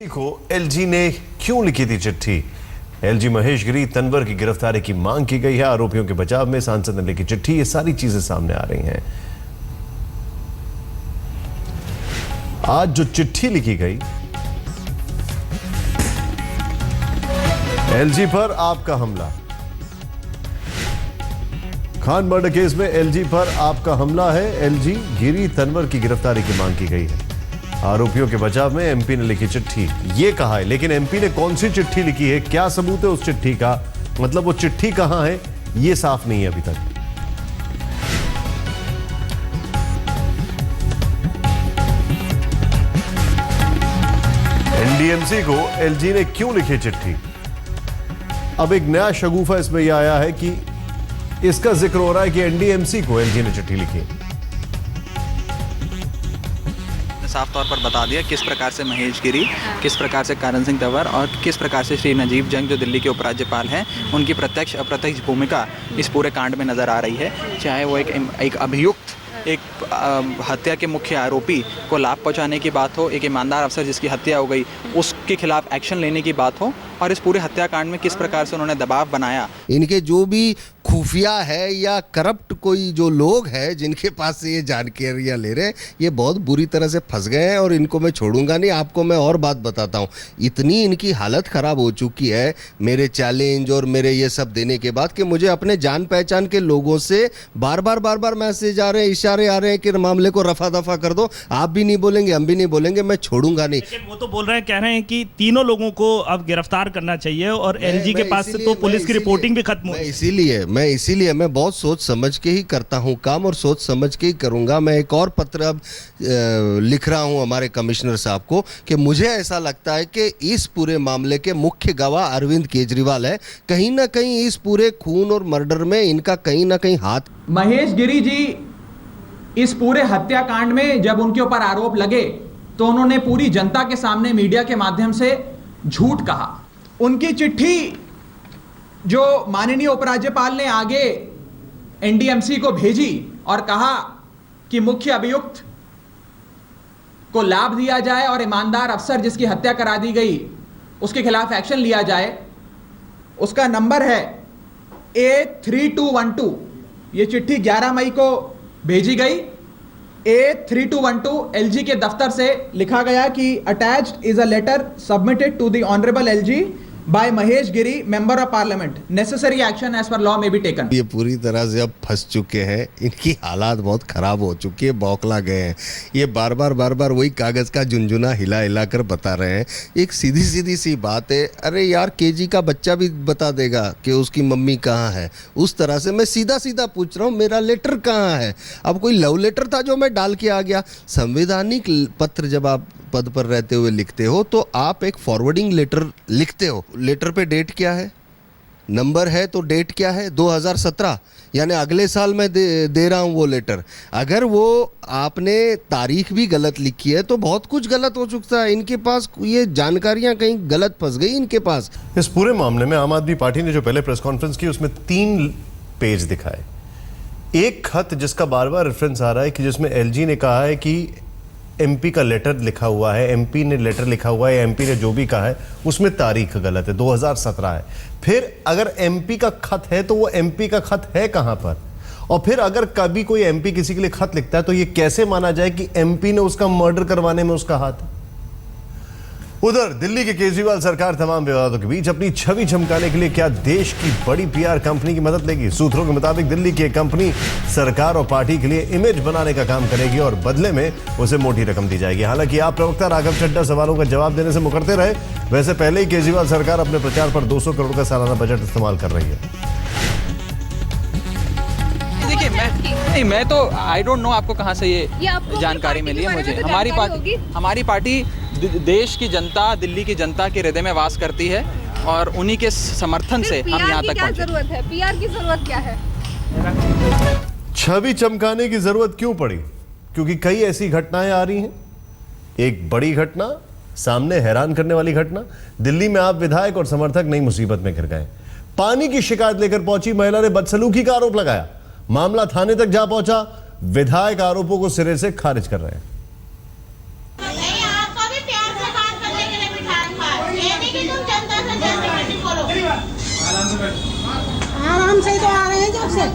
को एलजी ने क्यों लिखी थी चिट्ठी? एलजी महेश गिरी तंवर की गिरफ्तारी की मांग की गई है। आरोपियों के बचाव में सांसद ने लिखी चिट्ठी। ये सारी चीजें सामने आ रही हैं। आज जो चिट्ठी लिखी गई, एलजी पर आपका हमला। खान मर्डर केस में एलजी पर आपका हमला है। एलजी गिरी तंवर की गिरफ्तारी की मांग की गई है। आरोपियों के बचाव में एमपी ने लिखी चिट्ठी, ये कहा है। लेकिन एमपी ने कौन सी चिट्ठी लिखी है, क्या सबूत है उस चिट्ठी का, मतलब वो चिट्ठी कहां है, ये साफ नहीं है अभी तक। एनडीएमसी को एलजी ने क्यों लिखी चिट्ठी? अब एक नया शगुफा इसमें यह आया है कि इसका जिक्र हो रहा है कि एनडीएमसी को एलजी ने चिट्ठी लिखी। साफ तौर पर बता दिया किस प्रकार से महेश गिरी, किस प्रकार से कारण सिंह तंवर और किस प्रकार से श्री नजीब जंग जो दिल्ली के उपराज्यपाल हैं, उनकी प्रत्यक्ष अप्रत्यक्ष भूमिका इस पूरे कांड में नज़र आ रही है। चाहे वो एक अभियुक्त, एक हत्या के मुख्य आरोपी को लाभ पहुंचाने की बात हो, एक ईमानदार अफसर जिसकी हत्या हो गई उसके खिलाफ एक्शन लेने की बात हो, और इस पूरे हत्याकांड में किस प्रकार से उन्होंने दबाव बनाया। इनके जो भी खुफिया है या करप्ट कोई जो लोग हैं जिनके पास से ये जानकारियाँ ले रहे हैं, ये बहुत बुरी तरह से फंस गए हैं और इनको मैं छोड़ूंगा नहीं। आपको मैं और बात बताता हूँ, इतनी इनकी हालत ख़राब हो चुकी है मेरे चैलेंज और मेरे ये सब देने के बाद कि मुझे अपने जान पहचान के लोगों से बार बार मैसेज आ रहे हैं, इशारे आ रहे हैं कि मामले को रफा दफा कर दो। आप भी नहीं बोलेंगे, हम भी नहीं बोलेंगे, मैं छोड़ूंगा नहीं। लेकिन वो तो बोल रहे हैं, कह रहे हैं कि तीनों लोगों को अब गिरफ्तार करना चाहिए और एलजी के पास से तो पुलिस की रिपोर्टिंग भी खत्म हो। इसीलिए मैं बहुत सोच समझ के ही करता हूं काम और सोच समझ के ही करूंगा। मैं एक और पत्र अब लिख रहा हूं हमारे कमिश्नर साहब को कि मुझे ऐसा लगता है कि इस पूरे मामले के मुख्य गवाह अरविंद केजरीवाल है। कहीं ना कहीं इस पूरे खून और मर्डर में इनका कहीं ना कहीं हाथ। महेश गिरी जी इस पूरे हत्याकांड में जब उनके ऊपर आरोप लगे तो उन्होंने पूरी जनता के सामने मीडिया के माध्यम से झूठ कहा। उनकी चिट्ठी जो माननीय उपराज्यपाल ने आगे एनडीएमसी को भेजी और कहा कि मुख्य अभियुक्त को लाभ दिया जाए और ईमानदार अफसर जिसकी हत्या करा दी गई उसके खिलाफ एक्शन लिया जाए, उसका नंबर है A3212। ये चिट्ठी 11 मई को भेजी गई। A3212 एलजी के दफ्तर से लिखा गया कि attached is a letter submitted to the honourable LG by Mahesh Giri member of parliament, necessary action as per law may be taken. ये पूरी तरह से अब फंस चुके हैं, इनकी हालात बहुत खराब हो चुकी है, बौखला गए हैं। ये बार बार वही कागज का झुनझुना हिला कर बता रहे हैं। एक सीधी सी बात है, अरे यार केजी का बच्चा भी बता देगा कि उसकी मम्मी कहाँ है। उस तरह से मैं सीधा पूछ रहा हूँ, मेरा लेटर कहाँ है? अब कोई लव लेटर था जो मैं डाल के आ गया? संवैधानिक पत्र जब आप पद पर रहते हुए लिखते हो तो आप एक फॉरवर्डिंग लेटर लिखते हो। लेटर पे डेट क्या है, नंबर है तो डेट क्या है? 2017, यानी अगले साल मैं दे रहा हूँ वो लेटर। अगर वो आपने तारीख भी गलत लिखी है तो बहुत कुछ गलत हो चुका है। इनके पास ये जानकारियां कहीं गलत फंस गई इनके पास। इस पूरे मामले में आम आदमी पार्टी ने जो पहले प्रेस कॉन्फ्रेंस की उसमें 3 पेज दिखाए। एक खत जिसका बार रेफरेंस आ रहा है कि जिसमें एलजी ने कहा है कि एमपी का लेटर लिखा हुआ है, एमपी ने लेटर लिखा हुआ है, एमपी ने जो भी कहा है उसमें तारीख गलत है, 2017 है। फिर अगर एमपी का खत है तो वो एमपी का खत है कहां पर? और फिर अगर कभी कोई एमपी किसी के लिए खत लिखता है तो ये कैसे माना जाए कि एमपी ने उसका मर्डर करवाने में उसका हाथ है? उधर दिल्ली की केजरीवाल सरकार तमाम विवादों के बीच अपनी छवि चमकाने के लिए क्या देश की बड़ी पीआर कंपनी की मदद लेगी? सूत्रों के मुताबिक दिल्ली की एक कंपनी सरकार और पार्टी के लिए इमेज बनाने का काम करेगी और बदले में उसे मोटी रकम दी जाएगी। हालांकि आप प्रवक्ता राघव चड्ढा सवालों का जवाब देने से मुकरते रहे। वैसे पहले ही केजरीवाल सरकार अपने प्रचार पर 200 करोड़ का सालाना बजट इस्तेमाल कर रही है। देखिए मैं तो आई डोंट नो आपको कहाँ से ये जानकारी मिली है। मुझे हमारी पार्टी देश की जनता, दिल्ली की जनता के हृदय में वास करती है और उन्हीं के समर्थन से हम यहाँ तक पहुँचे। जरूरत है पीआर की जरूरत क्या है? छवि चमकाने की जरूरत क्यों पड़ी? क्योंकि कई ऐसी घटनाएं आ रही हैं। एक बड़ी घटना सामने, हैरान करने वाली घटना, दिल्ली में आप विधायक और समर्थक नई मुसीबत में घिर गए। पानी की शिकायत लेकर पहुंची महिला ने बदसलूकी का आरोप लगाया। मामला थाने तक जा पहुंचा। विधायक आरोपों को सिरे से खारिज कर रहे हैं। से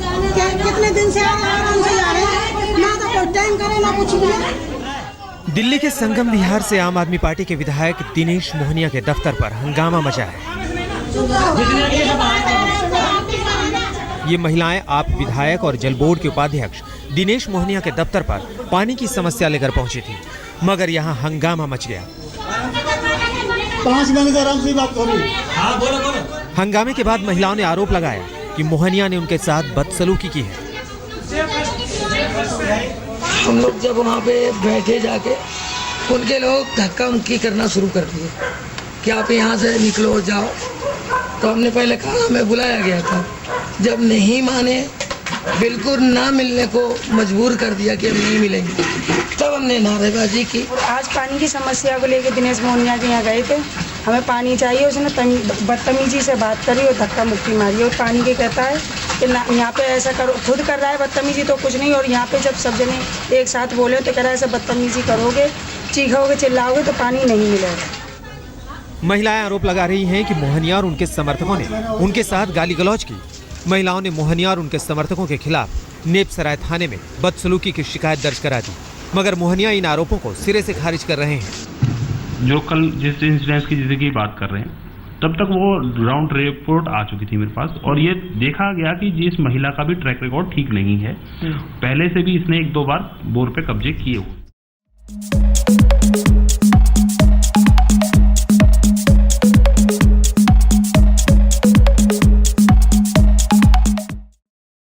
कितने दिन से आराम से जा रहे हैं, ना तो कोई टाइम करे ना कुछ भी। दिल्ली के संगम विहार से आम आदमी पार्टी के विधायक दिनेश मोहनिया के दफ्तर पर हंगामा मचा है। ये महिलाएं आप विधायक और जल बोर्ड के उपाध्यक्ष दिनेश मोहनिया के दफ्तर पर पानी की समस्या लेकर पहुंची थी, मगर यहाँ हंगामा मच गया। 5 महीने से आराम से बात हो रही। हाँ, बोलो। हंगामे के बाद महिलाओं ने आरोप लगाया कि मोहनिया ने उनके साथ बदसलूकी की है। हम लोग जब वहाँ पे बैठे जाके उनके लोग धक्का मुक्की करना शुरू कर दिए कि आप यहाँ से निकलो जाओ। तो हमने पहले कहा हमें बुलाया गया था, जब नहीं माने बिल्कुल ना मिलने को मजबूर कर दिया कि हम नहीं मिलेंगे, तब हमने नारेबाजी की। आज पानी की समस्या को लेकर दिनेश मोहनिया के यहाँ गए थे, हमें पानी चाहिए। उसने बदतमीजी से बात करी और धक्का मुक्की मारी और पानी के कहता है कि यहाँ पे ऐसा करो, खुद कर रहा है बदतमीजी तो कुछ नहीं, और यहाँ पे जब सब जने एक साथ बोले तो कह रहा है ऐसा बदतमीजी करोगे, चीखोगे, चिल्लाओगे तो पानी नहीं मिलेगा। महिलाएं आरोप लगा रही हैं कि मोहनिया और उनके समर्थकों ने उनके साथ गाली गलौज की। महिलाओं ने मोहनिया और उनके समर्थकों के खिलाफ नेपसराय थाने में बदसलूकी की शिकायत दर्ज करा दी, मगर मोहनिया इन आरोपों को सिरे से खारिज कर रहे हैं। जो कल जिस इंसिडेंट की जिंदगी बात कर रहे हैं, तब तक वो ग्राउंड रिपोर्ट आ चुकी थी मेरे पास, और ये देखा गया कि इस महिला का भी ट्रैक रिकॉर्ड ठीक नहीं है। पहले से भी इसने 1-2 बार बोर पे कब्जे किए हुए।